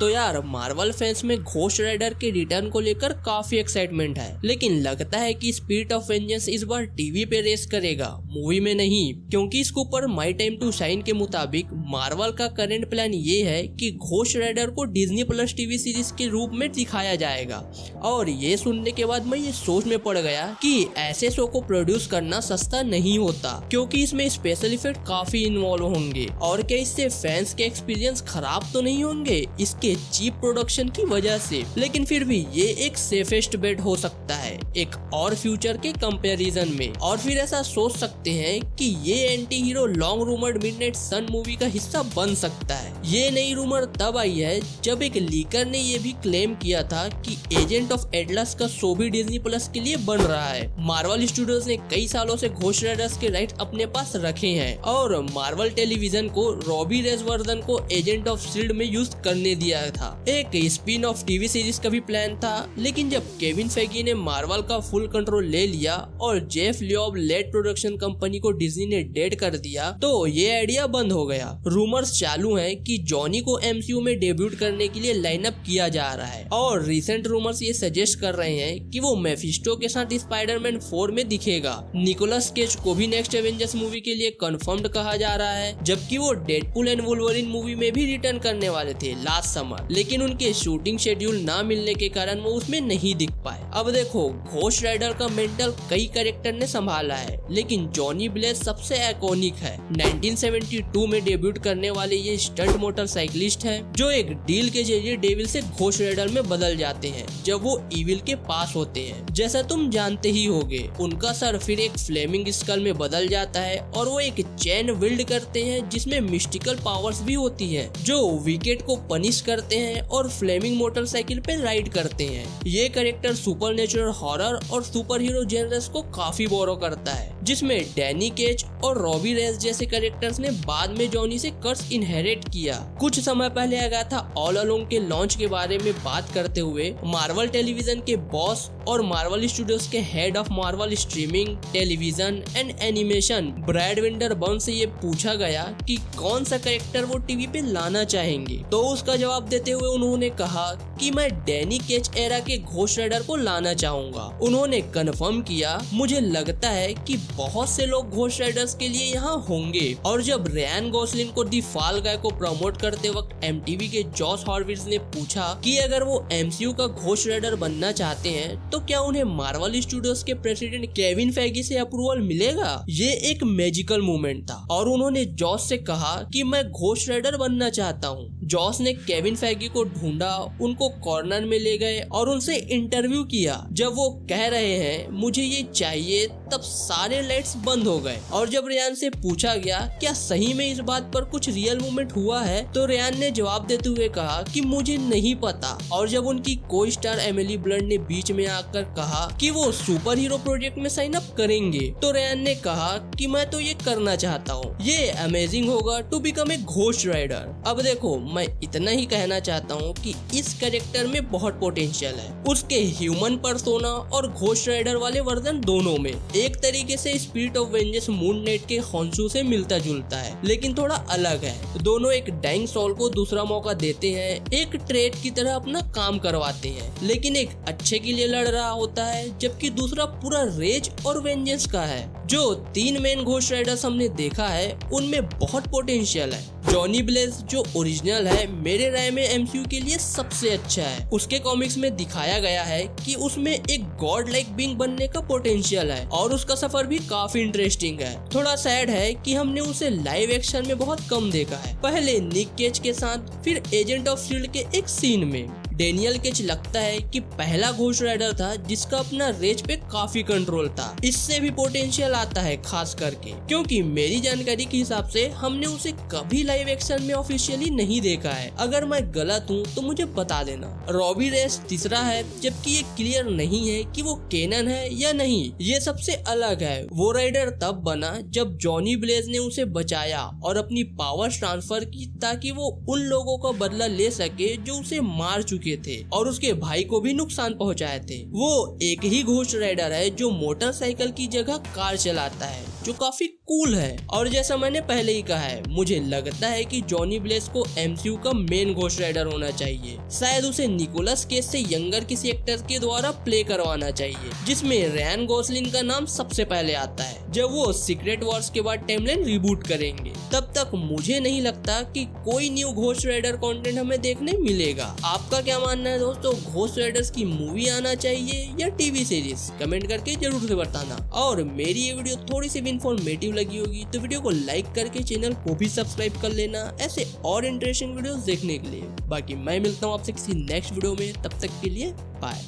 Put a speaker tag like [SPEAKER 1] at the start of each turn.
[SPEAKER 1] तो यार Marvel fans में घोस्ट राइडर के रिटर्न को लेकर काफी एक्साइटमेंट है, लेकिन लगता है कि स्पिरिट ऑफ वेंजेंस इस बार टीवी पे रेस करेगा, मूवी में नहीं। क्योंकि इसके ऊपर माई टाइम टू शाइन के मुताबिक मार्वल का करंट प्लान ये है कि घोस्ट राइडर को डिज्नी प्लस टीवी सीरीज के रूप में दिखाया जाएगा। और ये सुनने के बाद मैं ये सोच में पड़ गया कि ऐसे शो को प्रोड्यूस करना सस्ता नहीं होता, क्योंकि इसमें स्पेशल इफेक्ट काफी इन्वॉल्व होंगे। और क्या इससे फैंस के एक्सपीरियंस खराब तो नहीं होंगे इसके चीप प्रोडक्शन की वजह से? लेकिन फिर भी ये एक सेफेस्ट बेट हो सकता है एक और फ्यूचर के कंपैरिजन में। और फिर ऐसा सोच सकते हैं कि ये anti hero long rumoured midnight sun movie का हिस्सा बन सकता है। ये नई रूमर तब आई है जब एक लीकर ने ये भी क्लेम किया था कि एजेंट ऑफ एटलस का शो भी डिज्नी प्लस के लिए बन रहा है। मार्वल स्टूडियोज ने कई सालों से घोस्ट राइडर्स के राइट अपने पास रखे हैं और मार्वल टेलीविजन को रॉबी रेस वर्जन को एजेंट ऑफ शील्ड में यूज करने दिया था। एक स्पिन ऑफ टीवी सीरीज का भी प्लान था, लेकिन जब केविन फेगी ने मार्वल का फुल कंट्रोल ले लिया और जेफ लियोब लेड प्रोडक्शन कंपनी को डिज्नी ने डेड कर दिया तो ये आइडिया बंद हो गया। रूमर्स चालू हैं कि जॉनी को एमसीयू में डेब्यूट करने के लिए लाइनअप किया जा रहा है और रिसेंट रूमर्स ये सजेस्ट कर रहे हैं कि वो मेफिस्टो के साथ स्पाइडरमैन 4 में दिखेगा। निकोलस केज को भी नेक्स्ट एवेंजर्स मूवी के लिए कंफर्म्ड कहा जा रहा है, जबकि वो डेडपूल एंड वुल्वरीन मूवी में भी रिटर्न करने वाले थे लास्ट समर, लेकिन उनके शूटिंग शेड्यूल ना मिलने के कारण वो उसमें नहीं दिख पाए। अब देखो, घोस्ट राइडर का मेंटल कई कैरेक्टर ने संभाला है, लेकिन जॉनी ब्लेज सबसे आइकॉनिक है। 1972 में डेब्यूट करने वाले ये स्टंट मोटरसाइकिलिस्ट हैं जो एक डील के जरिए डेविल से घोस्ट राइडर में बदल जाते हैं जब वो इविल के पास होते हैं। जैसा तुम जानते ही होगे, उनका सर फिर एक फ्लेमिंग स्कल में बदल जाता है और वो एक चैन विल्ड करते हैं जिसमें मिस्टिकल पावर्स भी होती है जो विकेट को पनिश करते हैं और फ्लेमिंग मोटरसाइकिल पे राइड करते हैं। ये कैरेक्टर सुपरनेचुरल हॉरर और सुपर हीरो जेनरस को काफी बोरो करता है, जिसमें डैनी केज और रॉबी रेस जैसे कैरेक्टर्स ने बाद में जॉनी से कर्स इनहेरिट किया। कुछ समय पहले आ गया था ऑल अलोंग के लॉन्च के बारे में बात करते हुए मार्वल टेलीविजन के बॉस और मार्वल स्टूडियोज के head of Marvel streaming, television and animation Brad Winderbaum से ये पूछा गया कि कौन सा कैरेक्टर वो टीवी पे लाना चाहेंगे, तो उसका जवाब देते हुए उन्होंने कहा कि मैं डैनी केज एरा के घोस्ट राइडर को लाना चाहूंगा। उन्होंने कंफर्म किया, मुझे लगता है कि बहुत से लोग घोस्ट राइडर्स के लिए यहाँ होंगे। और जब रियान गोसलिन को दी फाल गाय को प्रमोट करते वक्त एमटीवी के जॉश हॉर्विट्ज ने पूछा कि अगर वो एमसीयू का घोस्ट राइडर बनना चाहते हैं तो क्या उन्हें मार्वल स्टूडियोज के प्रेसिडेंट केविन फेगी से अप्रूवल मिलेगा। ये एक मैजिकल मोमेंट था और उन्होंने जॉश से कहा कि मैं घोस्ट राइडर बनना चाहता हूँ। जॉस ने केविन फेगी को ढूंढा, उनको कॉर्नर में ले गए और उनसे इंटरव्यू किया। जब वो कह रहे हैं मुझे ये चाहिए, तब सारे लाइट्स बंद हो गए। और जब रियान से पूछा गया क्या सही में इस बात पर कुछ रियल मूवमेंट हुआ है, तो रियान ने जवाब देते हुए कहा कि मुझे नहीं पता। और जब उनकी को स्टार एमिली ब्लंट ने बीच में आकर कहा कि वो सुपर हीरो प्रोजेक्ट में साइन अप करेंगे, तो रियान ने कहा कि मैं तो ये करना चाहता हूँ, ये अमेजिंग होगा to become a ghost rider. अब देखो, मैं इतना ही कहना चाहता हूँ कि इस कैरेक्टर में बहुत पोटेंशियल है। उसके ह्यूमन पर्सोना और घोस्ट राइडर वाले वर्जन दोनों में एक तरीके से spirit of vengeance moon night के हॉन्शू से मिलता जुलता है, लेकिन थोड़ा अलग है। दोनों एक डाइंग सोल को दूसरा मौका देते हैं, एक ट्रेड की तरह अपना काम करवाते हैं, लेकिन एक अच्छे के लिए लड़ रहा होता है, जबकि दूसरा पूरा रेज और वेंजेंस का है। जो 3 मेन घोस्ट राइडर्स हमने देखा है उनमें बहुत पोटेंशियल है। जॉनी ब्लेज जो ओरिजिनल है, मेरे राय में एमसीयू के लिए सबसे अच्छा है। उसके कॉमिक्स में दिखाया गया है कि उसमें एक गॉड लाइक बीइंग बनने का पोटेंशियल है और उसका सफर भी काफी इंटरेस्टिंग है। थोड़ा सैड है कि हमने उसे लाइव एक्शन में बहुत कम देखा है, पहले निक केज के साथ, फिर एजेंट ऑफ शील्ड के एक सीन में। डेनियल केज लगता है कि पहला घोस्ट राइडर था जिसका अपना रेज पे काफी कंट्रोल था। इससे भी पोटेंशियल आता है, खास करके क्योंकि मेरी जानकारी के हिसाब से हमने उसे कभी लाइव एक्शन में ऑफिशियली नहीं देखा है। अगर मैं गलत हूँ तो मुझे बता देना। रॉबी रेस तीसरा है, जबकि ये क्लियर नहीं है कि वो केनन है या नहीं। ये सबसे अलग है। वो राइडर तब बना जब जॉनी ब्लेज ने उसे बचाया और अपनी पावर्स ट्रांसफर की ताकि वो उन लोगों का बदला ले सके जो उसे मार चुके थे और उसके भाई को भी नुकसान पहुंचाए थे। वो एक ही घोस्ट राइडर है जो मोटरसाइकिल की जगह कार चलाता है, जो काफी कूल है। और जैसा मैंने पहले ही कहा है, मुझे लगता है कि जॉनी ब्लेस को एमसीयू का मेन घोस्ट राइडर होना चाहिए। शायद उसे निकोलस केज से यंगर किसी एक्टर के द्वारा प्ले करवाना चाहिए, जिसमें रायन गोसलिंग का नाम सबसे पहले आता है जब वो सीक्रेट वॉर्स के बाद टाइमलाइन रिबूट करेंगे। तब तक मुझे नहीं लगता कि कोई न्यू घोस्ट राइडर कंटेंट हमें देखने मिलेगा। आपका क्या मानना है दोस्तों, घोस्ट राइडर्स की मूवी आना चाहिए या टीवी सीरीज? कमेंट करके जरूर से बताना। और मेरी ये वीडियो थोड़ी सी भी इंफॉर्मेटिव लगी होगी तो वीडियो को लाइक करके चैनल को भी सब्सक्राइब कर लेना ऐसे और इंटरेस्टिंग वीडियोस देखने के लिए। बाकी मैं मिलता हूँ आपसे किसी नेक्स्ट वीडियो में, तब तक के लिए बाय।